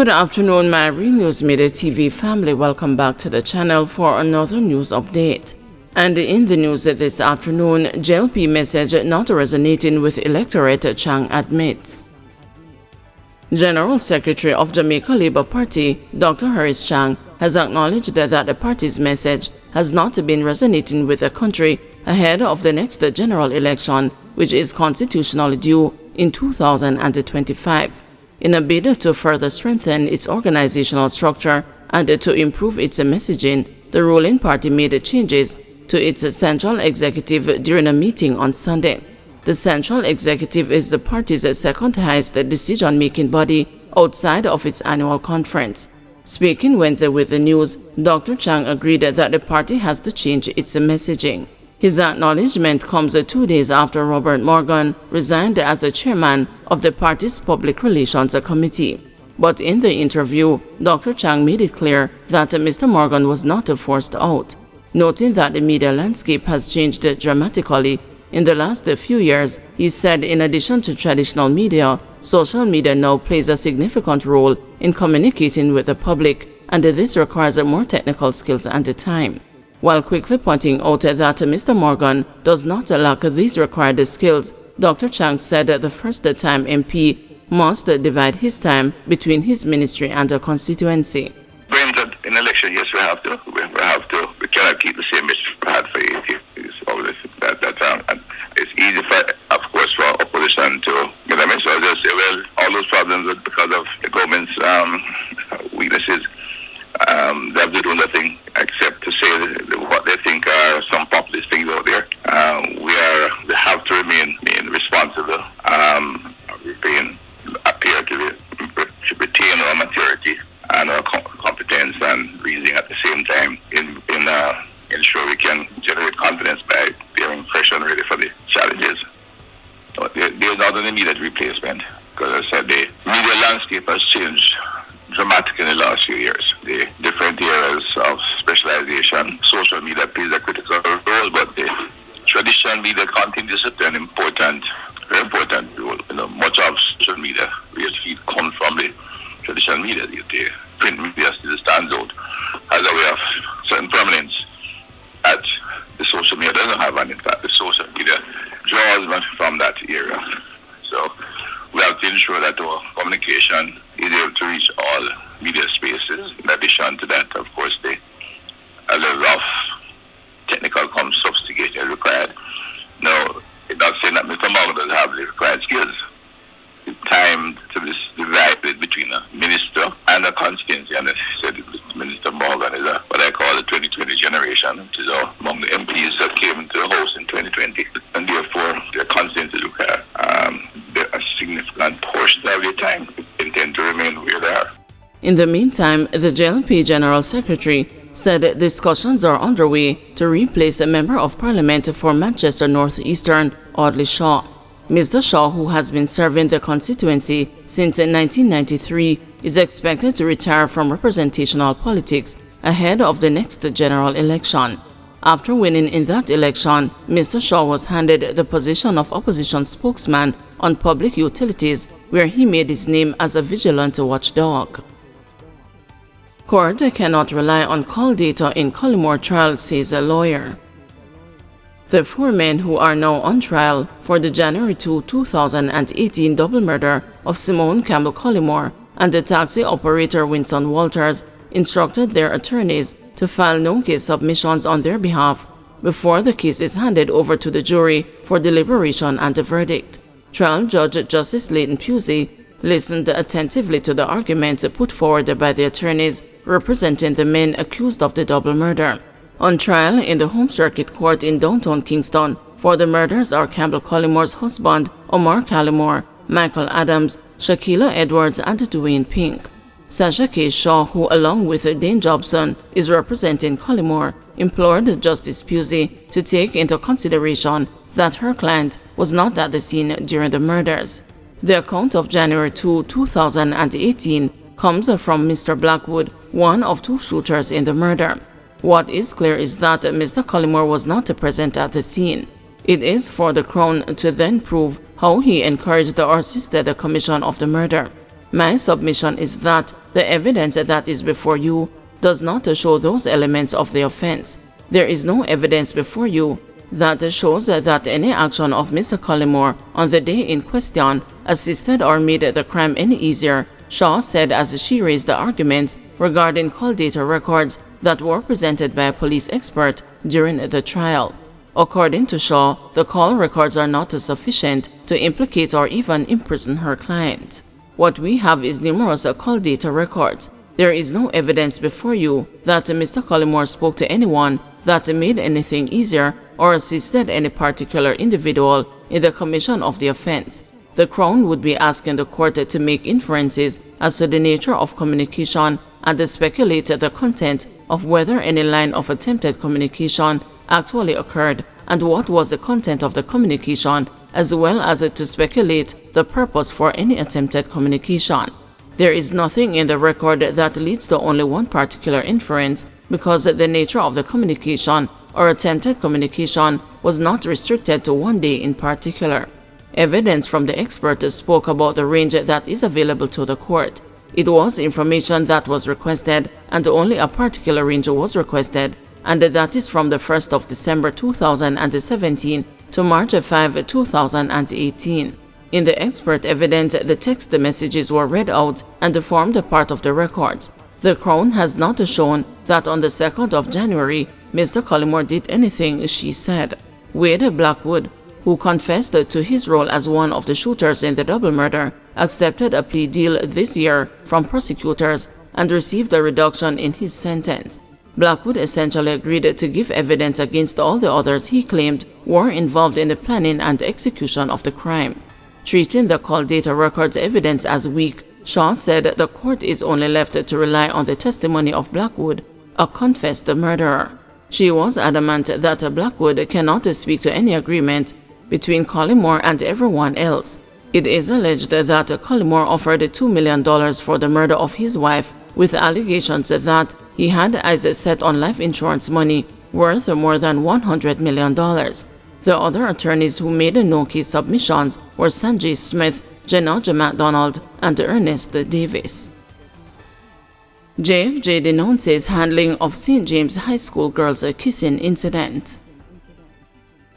Good afternoon, my Real News Midday TV family. Welcome back to the channel for another news update. And in the news this afternoon, JLP message not resonating with electorate, Chang admits. General Secretary of Jamaica Labour Party, Dr. Harris Chang, has acknowledged that the party's message has not been resonating with the country ahead of the next general election, which is constitutionally due in 2025. In a bid to further strengthen its organizational structure and to improve its messaging, the ruling party made changes to its central executive during a meeting on Sunday. The central executive is the party's second highest decision-making body outside of its annual conference. Speaking Wednesday with the news, Dr. Chang agreed that the party has to change its messaging. His acknowledgement comes 2 days after Robert Morgan resigned as the chairman of the party's Public Relations Committee. But in the interview, Dr. Chang made it clear that Mr. Morgan was not forced out, noting that the media landscape has changed dramatically in the last few years. He said in addition to traditional media, social media now plays a significant role in communicating with the public, and this requires more technical skills and time. While quickly pointing out that Mr. Morgan does not lack these required skills, Dr. Chang said that the first-time MP must divide his time between his ministry and the constituency. Granted, in election, yes, we have to. We cannot keep the same ministry we had for 8 years. And it's easy, of course, for opposition to get a message. So just say, well, all those problems are because of the government's weaknesses. They have to do nothing except to say what they think are some populist things out there. They have to remain responsible, appear to retain our maturity and our competence and reasoning at the same time in ensure we can generate confidence by being fresh and ready for the challenges. There's not an immediate replacement, because I said the media landscape has changed dramatically in the last few years. The different areas of specialization, social media plays a critical role, but the traditional media continues to play an very important role. Much of social media really comes from the traditional media. The print media still stands out as a way of certain prominence that the social media doesn't have, and in fact the social media draws from that area. So we have to ensure that our communication is able to reach all media spaces. In addition to that, of course, a level of technical sophistication is required. Now, it's not saying that Mr. Morgan doesn't have the required skills. The time to be divided between a minister and a constituency, and as I said, Minister Morgan is what I call the 2020 generation, which is among the MPs that came into the House in 2020, and therefore their constituency require a significant portion of their time intend to remain where they are. In the meantime, the JLP General Secretary said discussions are underway to replace a Member of Parliament for Manchester North Eastern, Audley Shaw. Mr. Shaw, who has been serving the constituency since 1993, is expected to retire from representational politics ahead of the next general election. After winning in that election, Mr. Shaw was handed the position of opposition spokesman on public utilities, where he made his name as a vigilant watchdog. Court cannot rely on call data in Collymore trial, says a lawyer. The 4 men who are now on trial for the January 2, 2018 double murder of Simone Campbell Collymore and the taxi operator Winston Walters instructed their attorneys to file no case submissions on their behalf before the case is handed over to the jury for deliberation and a verdict. Trial Judge Justice Leighton Pusey listened attentively to the arguments put forward by the attorneys representing the men accused of the double murder. On trial in the Home Circuit Court in downtown Kingston for the murders are Campbell Collymore's husband, Omar Collymore, Michael Adams, Shaquilla Edwards, and Dwayne Pink. Sasha K. Shaw, who along with Dane Jobson is representing Collymore, implored Justice Pusey to take into consideration that her client was not at the scene during the murders. The account of January 2, 2018 comes from Mr. Blackwood, one of 2 shooters in the murder. What is clear is that Mr. Collymore was not present at the scene. It is for the Crown to then prove how he encouraged or assisted the commission of the murder. My submission is that the evidence that is before you does not show those elements of the offense. There is no evidence before you that shows that any action of Mr. Collymore on the day in question assisted or made the crime any easier, Shaw said as she raised the arguments regarding call data records that were presented by a police expert during the trial. According to Shaw, the call records are not sufficient to implicate or even imprison her client. What we have is numerous call data records. There is no evidence before you that Mr. Collymore spoke to anyone that made anything easier or assisted any particular individual in the commission of the offense. The Crown would be asking the court to make inferences as to the nature of communication and to speculate the content of whether any line of attempted communication actually occurred and what was the content of the communication, as well as to speculate the purpose for any attempted communication. There is nothing in the record that leads to only one particular inference because the nature of the communication or attempted communication was not restricted to one day in particular. Evidence from the expert spoke about the range that is available to the court. It was information that was requested and only a particular range was requested, and that is from the 1st of December 2017 to March 5, 2018. In the expert evidence, the text messages were read out and formed a part of the records. The Crown has not shown that on the 2nd of January, Mr. Collymore did anything she said. Wade Blackwood, who confessed to his role as one of the shooters in the double murder, accepted a plea deal this year from prosecutors and received a reduction in his sentence. Blackwood essentially agreed to give evidence against all the others he claimed were involved in the planning and execution of the crime. Treating the call data records evidence as weak, Shaw said the court is only left to rely on the testimony of Blackwood, a confessed murderer. She was adamant that Blackwood cannot speak to any agreement between Collymore and everyone else. It is alleged that Collymore offered $2 million for the murder of his wife, with allegations that he had eyes set on life insurance money worth more than $100 million. The other attorneys who made no-case submissions were Sanjay Smith, Jenna MacDonald, and Ernest Davis. JFJ denounces handling of St. James High School girls' kissing incident.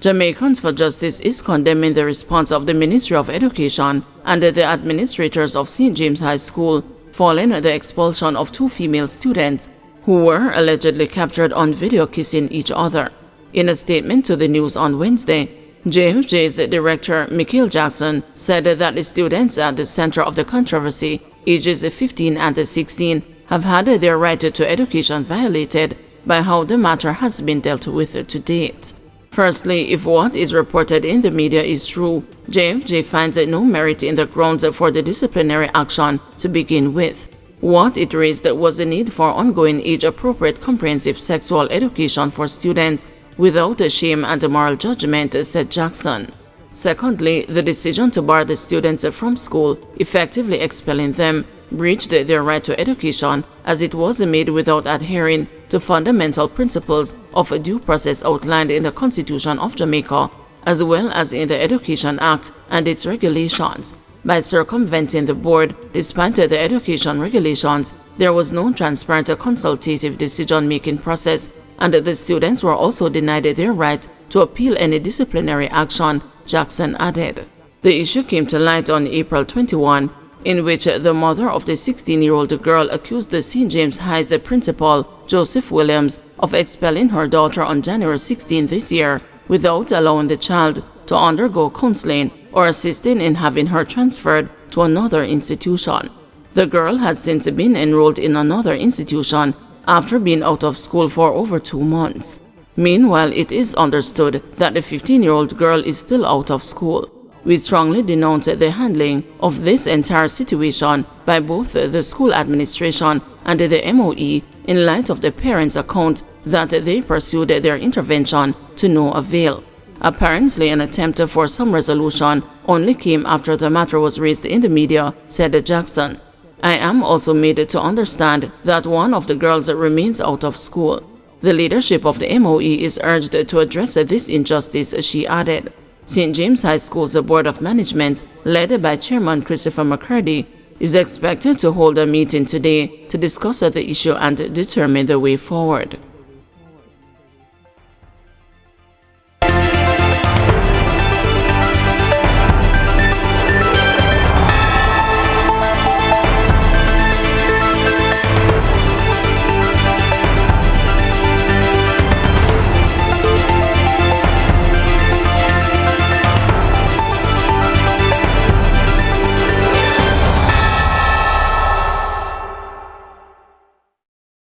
Jamaicans for Justice is condemning the response of the Ministry of Education and the administrators of St. James High School following the expulsion of 2 female students who were allegedly captured on video kissing each other. In a statement to the news on Wednesday, JFJ's director, Michael Jackson, said that the students at the center of the controversy, ages 15 and 16, have had their right to education violated by how the matter has been dealt with to date. Firstly, if what is reported in the media is true, JFJ finds no merit in the grounds for the disciplinary action to begin with. What it raised was the need for ongoing age-appropriate comprehensive sexual education for students without shame and moral judgment, said Jackson. Secondly, the decision to bar the students from school, effectively expelling them, breached their right to education as it was made without adhering to fundamental principles of due process outlined in the Constitution of Jamaica, as well as in the Education Act and its regulations. By circumventing the board, despite the education regulations, there was no transparent consultative decision-making process, and the students were also denied their right to appeal any disciplinary action, Jackson added. The issue came to light on April 21, in which the mother of the 16-year-old girl accused the St. James High's principal, Joseph Williams, of expelling her daughter on January 16 this year without allowing the child to undergo counseling or assisting in having her transferred to another institution. The girl has since been enrolled in another institution after being out of school for over 2 months. Meanwhile, it is understood that the 15-year-old girl is still out of school. We strongly denounce the handling of this entire situation by both the school administration and the MOE in light of the parents' account that they pursued their intervention to no avail. Apparently, an attempt for some resolution only came after the matter was raised in the media, said Jackson. I am also made to understand that one of the girls remains out of school. The leadership of the MOE is urged to address this injustice, she added. St. James High School's Board of Management, led by Chairman Christopher McCurdy, is expected to hold a meeting today to discuss the issue and determine the way forward.